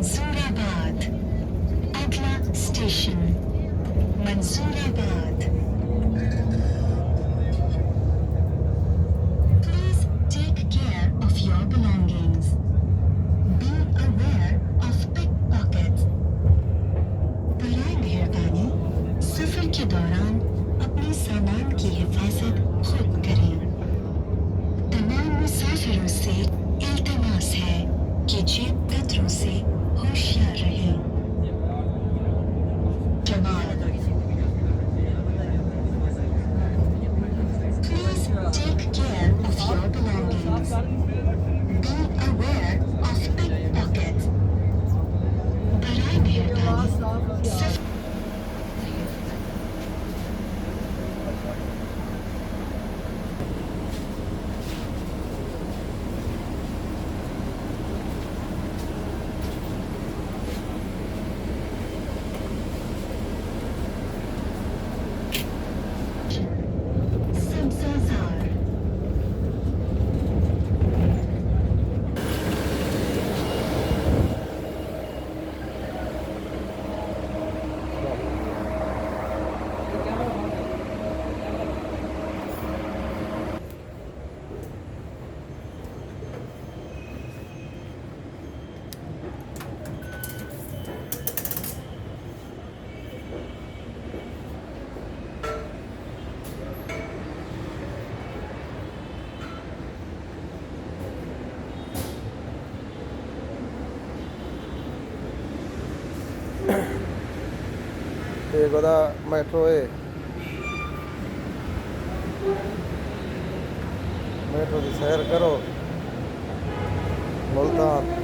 मंसूराबाद। अगला station Mansoorabad. Please take care of your belongings. Be aware of pickpockets. बराए मेहरबानी सफर के दौरान अपने सामान की हिफाजत खुद करें। तमाम मुसाफिरों से इल्तिमास है कि जेब कतरों से होशियार रहें। Jamal. Please take care of your belongings. Be aware of pickpockets. बराए मेहरबानी सफर सबसाजार। ये गोदा मेट्रो है, मेट्रो की सैर करो मुल्तान।